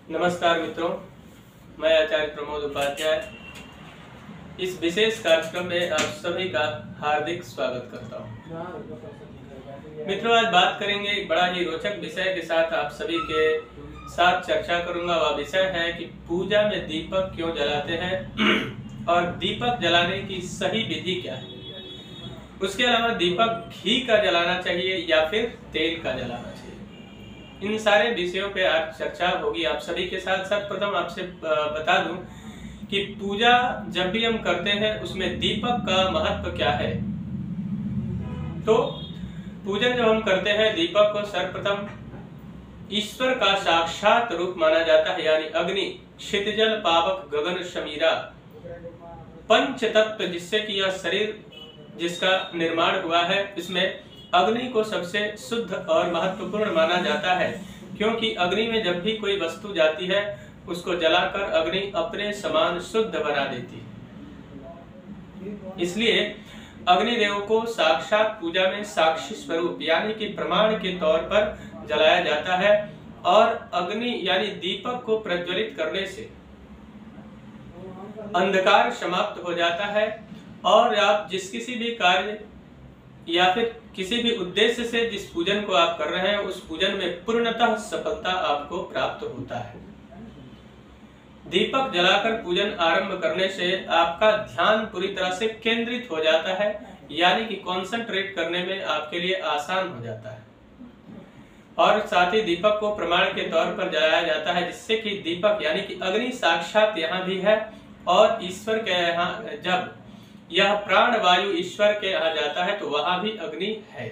नमस्कार मित्रों, मैं आचार्य प्रमोद उपाध्याय इस विशेष कार्यक्रम में आप सभी का हार्दिक स्वागत करता हूं। मित्रों, आज बात करेंगे एक बड़ा ही रोचक विषय के साथ आप सभी के साथ चर्चा करूंगा। वह विषय है कि पूजा में दीपक क्यों जलाते हैं और दीपक जलाने की सही विधि क्या है। उसके अलावा दीपक घी का जलाना चाहिए या फिर तेल का जलाना चाहिए। इन सारे विषयों पे आज चर्चा होगी आप सभी के साथ। सर्वप्रथम आपसे बता दूं कि पूजा जब भी हम करते हैं उसमें दीपक का महत्व क्या है। तो पूजन जब हम करते हैं, दीपक को सर्वप्रथम ईश्वर का साक्षात रूप माना जाता है, यानी अग्नि, क्षितिजल, पावक, गगन, शमीरा, पंच तत्व जिससे कि यह शरीर जिसका निर्माण हुआ है, इसमें अग्नि को सबसे शुद्ध और महत्वपूर्ण माना जाता है, क्योंकि अग्नि में जब भी कोई वस्तु जाती है उसको जलाकर अग्नि अपने समान शुद्ध बना देती है। इसलिए अग्निदेव को साक्षात पूजा में साक्षी स्वरूप यानी कि प्रमाण के तौर पर जलाया जाता है। और अग्नि यानी दीपक को प्रज्वलित करने से अंधकार समाप्त हो जाता है और आप किसी भी कार्य या फिर किसी भी उद्देश्य से जिस पूजन को आप कर रहे हैं उस पूजन में पूर्णतः सफलता आपको प्राप्त होता है। दीपक जलाकर पूजन आरंभ करने से आपका ध्यान पूरी तरह से केंद्रित हो जाता है, यानी कि कंसंट्रेट करने में आपके लिए आसान हो जाता है। और साथ ही दीपक को प्रमाण के तौर पर जलाया जाता है, जिससे कि दीपक यानी कि अग्नि साक्षात यहाँ भी है और ईश्वर के यहाँ जब यह प्राण वायु ईश्वर के आ जाता है तो वहां भी अग्नि है।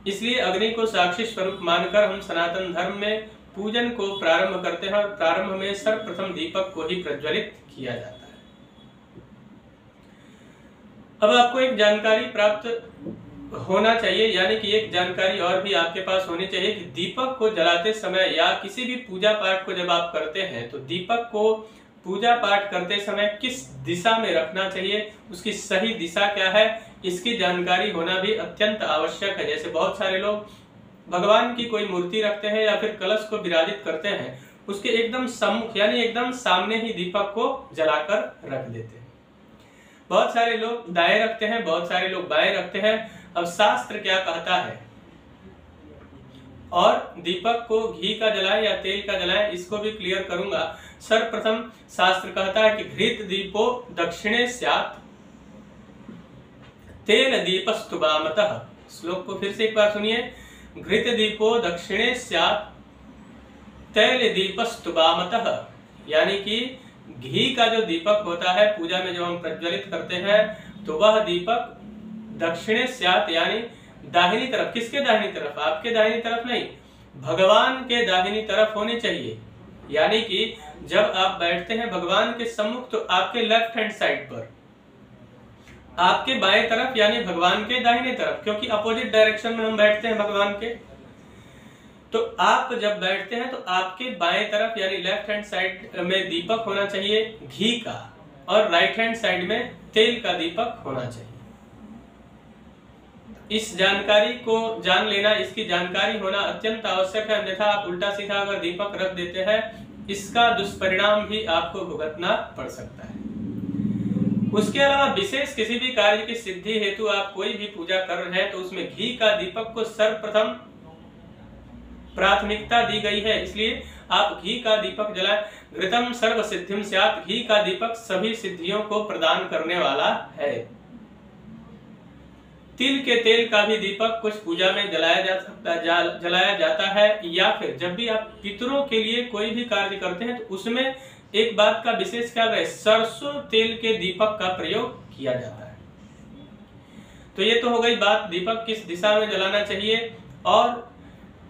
इसलिए अग्नि को साक्षी स्वरूप मानकर हम सनातन धर्म में पूजन को प्रारंभ करते हैं और प्रारंभ में सर्वप्रथम दीपक को ही प्रज्वलित किया जाता है। अब आपको एक जानकारी प्राप्त होना चाहिए, यानी कि एक जानकारी और भी आपके पास होनी चाहिए कि दीपक को जलाते समय या किसी भी पूजा पाठ को जब आप करते हैं तो दीपक को पूजा पाठ करते समय किस दिशा में रखना चाहिए, उसकी सही दिशा क्या है, इसकी जानकारी होना भी अत्यंत आवश्यक है। जैसे बहुत सारे लोग भगवान की कोई मूर्ति रखते हैं या फिर कलश को विराजित करते हैं, उसके एकदम सम्मुख यानी एकदम सामने ही दीपक को जलाकर रख देते हैं। बहुत सारे लोग दाएं रखते हैं, बहुत सारे लोग बाएं रखते हैं। अब शास्त्र क्या कहता है और दीपक को घी का जलाएं या तेल का जलाएं, इसको भी क्लियर करूंगा। सर्वप्रथम शास्त्र कहता है कि घृत दीपो दक्षिणे स्यात् तेल दीपस्तु वामतः। श्लोक को फिर से एक बार सुनिए। घृत दीपो दक्षिणे स्यात् तेल दीपस्तु वामतः, यानी कि घी का जो दीपक होता है पूजा में जो हम प्रज्वलित करते हैं तो वह दीपक दक्षिणे स्यात् यानी दाहिनी तरफ। किसके दाहिनी तरफ? आपके दाहिनी तरफ नहीं, भगवान के दाहिनी तरफ होनी चाहिए। यानी कि जब आप बैठते हैं भगवान के सम्मुख तो आपके लेफ्ट हैंड साइड पर, आपके बाएं तरफ यानी भगवान के दाहिने तरफ, क्योंकि अपोजिट डायरेक्शन में हम बैठते हैं भगवान के। तो आप जब बैठते हैं तो आपके बाएं तरफ यानी लेफ्ट हैंड साइड में दीपक होना चाहिए घी का, और राइट हैंड साइड में तेल का दीपक होना चाहिए। इस जानकारी को जान लेना, इसकी जानकारी होना अत्यंत आवश्यक है, अन्यथा आप उल्टा सीधा अगर दीपक रख देते हैं इसका दुष्परिणाम भी आपको भुगतना पड़ सकता है। उसके अलावा विशेष किसी भी कार्य की सिद्धि हेतु आप कोई भी पूजा कर रहे हैं तो उसमें घी का दीपक को सर्वप्रथम प्राथमिकता दी गई है, इसलिए आप घी का दीपक जलाएं। घृतम सर्व सिद्धिम स्यात्, घी का दीपक सभी सिद्धियों को प्रदान करने वाला है। तिल के तेल का भी दीपक कुछ पूजा में जलाया जाता है, या फिर जब भी आप पितरों के लिए कोई भी कार्य करते हैं तो उसमें एक बात का विशेष ख्याल रहे, सरसों तेल के दीपक का प्रयोग किया जाता है। तो ये तो हो गई बात दीपक किस दिशा में जलाना चाहिए और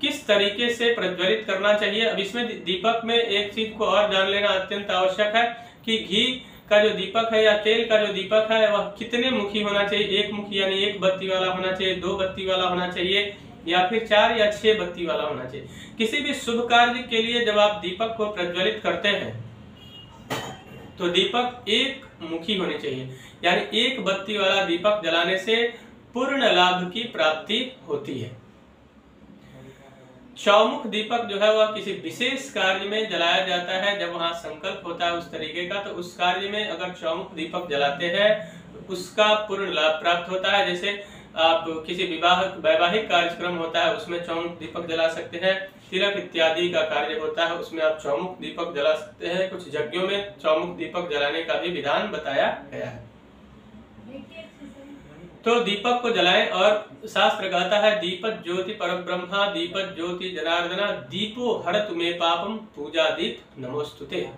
किस तरीके से प्रज्वलित करना चाहिए। अब इसमें दीपक में एक चीज को और जान लेना अत्यंत आवश्यक है कि घी का जो दीपक है या तेल का जो दीपक है वह कितने मुखी होना चाहिए। एक मुखी यानी एक बत्ती वाला होना चाहिए, दो बत्ती वाला होना चाहिए, या फिर 4 या 6 बत्ती वाला होना चाहिए। किसी भी शुभ कार्य के लिए जब आप दीपक को प्रज्वलित करते हैं तो दीपक एक मुखी होनी चाहिए, यानी एक बत्ती वाला दीपक जलाने से पूर्ण लाभ की प्राप्ति होती है। चौमुख दीपक जो है वह किसी विशेष कार्य में जलाया जाता है, जब वहां संकल्प होता है उस तरीके का, तो उस कार्य में अगर चौमुख दीपक जलाते हैं तो उसका पूर्ण लाभ प्राप्त होता है। जैसे आप किसी वैवाहिक कार्यक्रम होता है उसमें चौमुख दीपक जला सकते हैं, तिलक इत्यादि का कार्य होता है उसमें आप चौमुख दीपक जला सकते हैं। कुछ यज्ञों में चौमुख दीपक जलाने का भी विधान बताया गया है। तो दीपक को जलाएं, और शास्त्र कहता है दीपक ज्योति परब्रह्मा दीपक ज्योति जनार्दना दीपो हरतु मे पापम पूजा दीप नमोस्तुते।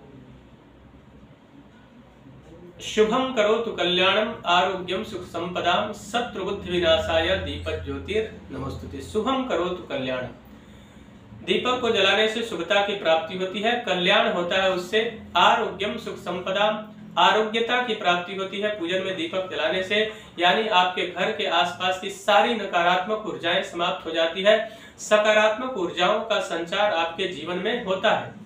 शुभम करोतु कल्याणम आरोग्यम सुख संपदाम शत्रु बुद्धि विनाशाय दीपक ज्योतिर नमोस्तुते। शुभम करोतु कल्याणम, दीपक को जलाने से शुभता की प्राप्ति होती है, कल्याण होता है उससे, आरोग्यम सुख संपदाम, आरोग्यता की प्राप्ति होती है पूजन में दीपक जलाने से, यानी आपके घर के आसपास की सारी नकारात्मक ऊर्जाएं समाप्त हो जाती है, सकारात्मक ऊर्जाओं का संचार आपके जीवन में होता है।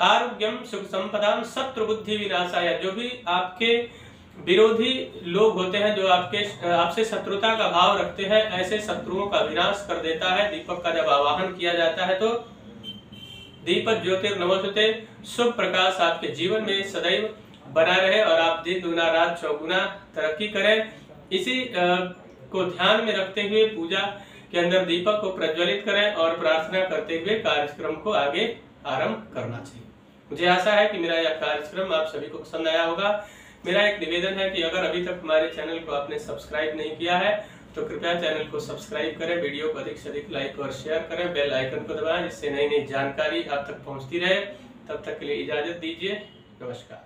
आरोग्यम सुख संपदाम शत्रु बुद्धि विनाशाय, जो भी आपके विरोधी लोग होते हैं, जो आपसे शत्रुता का भाव रखते हैं, ऐसे शत्रुओं का विनाश कर देता है। दीपक का जब आवाहन किया जाता है तो दीपक ज्योतिर नमोस्तुते, शुभ प्रकाश आपके जीवन में सदैव बना रहे और आप दिन दुगना रात चौगुना तरक्की करें। इसी को ध्यान में रखते हुए पूजा के अंदर दीपक को प्रज्वलित करें और प्रार्थना करते हुए कार्यक्रम को आगे आरंभ करना चाहिए। मुझे आशा है कि मेरा यह कार्यक्रम आप सभी को पसंद आया होगा। मेरा एक निवेदन है कि अगर अभी तक हमारे चैनल को आपने सब्सक्राइब नहीं किया है तो कृपया चैनल को सब्सक्राइब करें, वीडियो को अधिक से अधिक लाइक और शेयर करें, बेल आइकन को दबाएं जिससे नई नई जानकारी आप तक पहुंचती रहे। तब तक के लिए इजाजत दीजिए, नमस्कार।